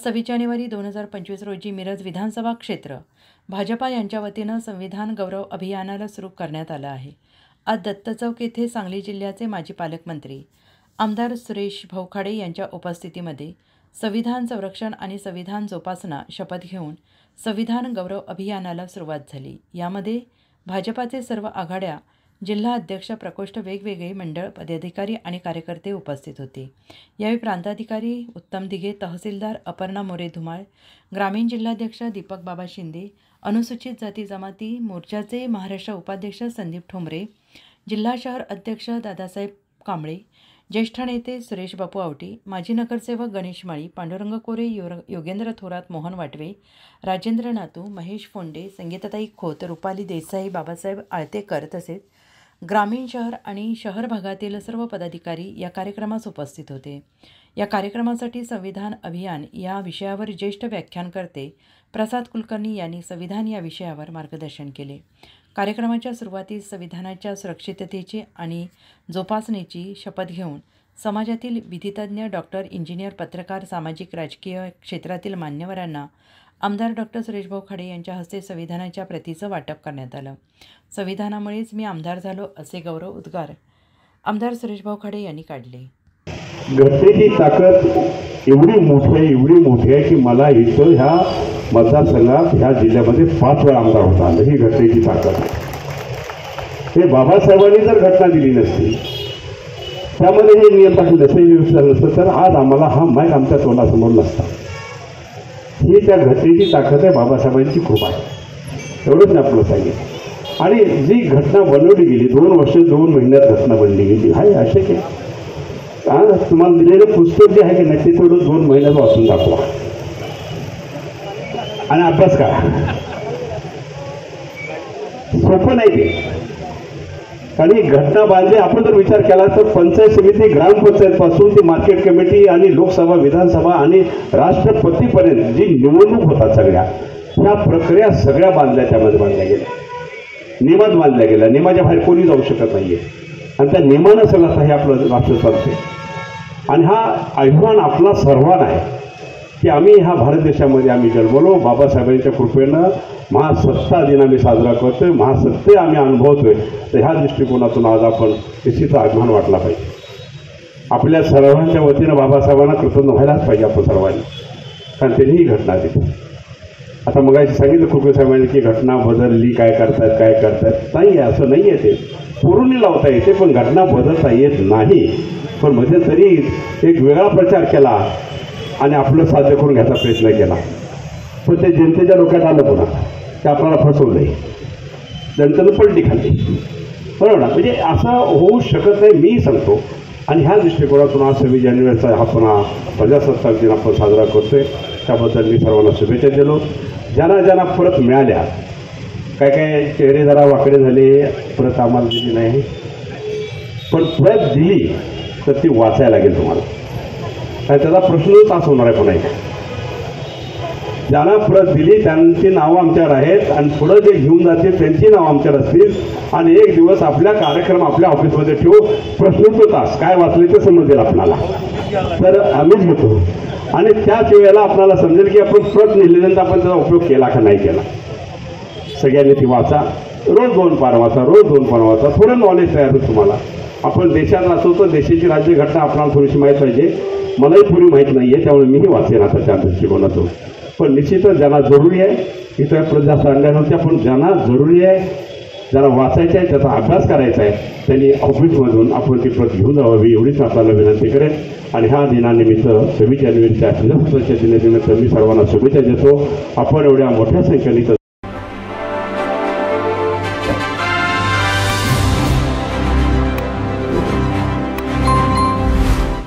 26 जानेवारी 2025 रोजी मिरज विधानसभा क्षेत्र भाजपा यांच्या वतीनं संविधान गौरव अभियानाला सुरू करण्यात आलं आहे। आज दत्त चौक येथे सांगली जिल्ह्याचे माजी पालकमंत्री आमदार सुरेश भाऊ खाडे यांच्या उपस्थितीमध्ये संविधान संरक्षण आणि संविधान जोपासना शपथ घेऊन संविधान गौरव अभियानाला सुरुवात झाली। यामध्ये भाजपाचे सर्व आघाड्या जिल्हा अध्यक्ष प्रकोष्ठ वेगवेगळे मंडळ पदाधिकारी आणि कार्यकर्ते उपस्थित होते। यावेळी प्रांताधिकारी उत्तम दिघे, तहसीलदार अपर्णा मोरे धुमाळ, ग्रामीण जिल्हाध्यक्ष दीपक बाबा शिंदे, अनुसूचित जाती जमाती मोर्चाचे महाराष्ट्र उपाध्यक्ष संदीप ठोंबरे, जिल्हा शहर अध्यक्ष दादासाहेब कांबळे, ज्येष्ठ नेते सुरेश बापू आवटी, माजी नगरसेवक गणेश माळी, पांडुरंग कोरे, योगेंद्र थोरात, मोहन वाटवे, राजेंद्र नातू, महेश फोंडे, संगीताताई खोत, रुपाली देसाई, बाबासाहेब आळतेकर तसेच ग्रामीण शहर आणि शहर भागातील सर्व पदाधिकारी या कार्यक्रमास उपस्थित होते। या कार्यक्रमासाठी संविधान अभियान या विषयावर ज्येष्ठ व्याख्यानकर्ते प्रसाद कुलकर्णी यांनी संविधान या विषयावर मार्गदर्शन केले। कार्यक्रमाच्या सुरुवातीस संविधानाच्या सुरक्षिततेची आणि जोपासनेची शपथ घेऊन समाजातील विधितज्ञ, डॉक्टर, इंजिनियर, पत्रकार, सामाजिक राजकीय क्षेत्रातील मान्यवरांना आमदार डॉक्टर सुरेश भाऊ खाडे यांच्या हस्ते संविधानाच्या प्रतीचं वाटप करण्यात आलं। संविधानामुळेच मी आमदार झालो असे गौरव उद्गार आमदार सुरेश भाऊ खाडे यांनी काढले। घटनेची ताकद एवढी मोठी आहे की मला इथं ह्या मतदारसंघात ह्या जिल्ह्यामध्ये 5 वेळा आमदार होता आलं। ही घटनेची ताकद हे बाबासाहेबांनी जर घटना दिली नसती, त्यामध्ये हे नियम टाकले नसते तर आज आम्हाला हा माईक आमच्या तोंडासमोर नसता। ही त्या घटनेची ताकद आहे, बाबासाहेबांची कृपा आहे, एवढंच मी आपल्याला सांगितलं। आणि जी घटना बनवली गेली 2 वर्ष 2 महिन्यात घटना बनली गेली हाय असे की तुम्हाला दिलेलं पुस्तक जे आहे की नाही ते थोडं 2 महिन्यात वाचून दाखवा आणि अभ्यास करा। सोपं नाही ते, आणि घटना बांधली आपण जर विचार केला तर पंचायत समिती, ग्रामपंचायत पासून ती मार्केट कमिटी आणि लोकसभा, विधानसभा आणि राष्ट्रपतीपर्यंत जी निवडणूक होतात सगळ्या ह्या प्रक्रिया सगळ्या बांधल्या, त्यामध्ये बांधल्या गेल्या, नियमात बांधल्या गेल्या। नियमाच्या बाहेर कोणी जाऊ शकत नाहीये आणि त्या नियमानं सगळं हे आपलं राष्ट्र चालते। आणि हा अभिमान आपला सर्वांना आहे की आम्ही ह्या भारत देशामध्ये आम्ही जन्मलो, बाबासाहेबांच्या कृपेनं महासत्ता दिन आम्ही साजरा करतोय, महासत्ते आम्ही अनुभवतोय। तर ह्या दृष्टिकोनातून आज आपण निश्चित अभिमान वाटला पाहिजे। आपल्या सर्वांच्या वतीनं बाबासाहेबांना कृतज्ञ व्हायलाच पाहिजे आपण सर्वांनी, कारण त्यांनी ही घटना दिली। आता मगाशी सांगितलं खुरके साहेबांनी की घटना बदलली, काय करतात नाही, असं नाही आहे, ते पुरवणी लावता येते पण घटना बदलता येत नाही। पण मध्यंतरी एक वेगळा प्रचार केला आणि आपलं साध्य करून घ्यायचा प्रयत्न केला, पण ते जनतेच्या डोक्यात आलं पुन्हा ते आपल्याला फसवलंय, जनतेनं पलटी खाल्ली, बरोबर ना? म्हणजे असं होऊ शकत नाही, मी सांगतो। आणि ह्या दृष्टिकोनातून आज 26 जानेवारीचा हा पुन्हा प्रजासत्ताक दिन आपण साजरा करतोय, त्याबद्दल मी सर्वांना शुभेच्छा दिलो। ज्यांना परत मिळाल्या, काय चेहरे जरा वाकडे झाले, परत आम्हाला दिली नाही, पण परत दिली तर ती वाचायला लागेल तुम्हाला, काय त्याचा प्रश्नच तास होणार आहे। पुन्हा ज्यांना प्रत दिली त्यांची नावं आमच्यावर आहेत आणि पुढं जे घेऊन जातील त्यांची नावं आमच्यावर असतील आणि एक दिवस आपल्या कार्यक्रम आपल्या ऑफिसमध्ये ठेवू, प्रश्नोत्तर तास काय वाचले ते समजेल आपल्याला, तर आम्हीच घेतो आणि त्याच वेळेला आपल्याला समजेल की आपण प्रत लिहिल्यानंतर आपण त्याचा उपयोग केला का नाही केला। सगळ्यांनी ती वाचा, रोज 2 पान वाचा, रोज 2 पान वाचा, थोडं नॉलेज तयार होईल तुम्हाला। आपण देशात राहतो तर देशाची राज्यघटना आपल्याला थोडीशी माहीत पाहिजे, मलाही पुरी माहीत नाही आहे, त्यामुळे मीही वाचेन आता त्या दृष्टिकोनातून। पण निश्चितच ज्यांना जरुरी आहे, इथं प्रजा सांगल्या नव्हत्या, पण ज्यांना जरुरी आहे, ज्यांना वाचायचं आहे, त्याचा अभ्यास करायचा आहे, त्यांनी ऑफिसमधून आपण ती प्रत घेऊन जावी एवढीच आपल्याला विनंती करेन। आणि ह्या दिनानिमित्त 26 जानेवारीच्या प्रजासत्ताकाच्या दिनानिमित्त मी सर्वांना शुभेच्छा देतो। आपण एवढ्या मोठ्या संख्येने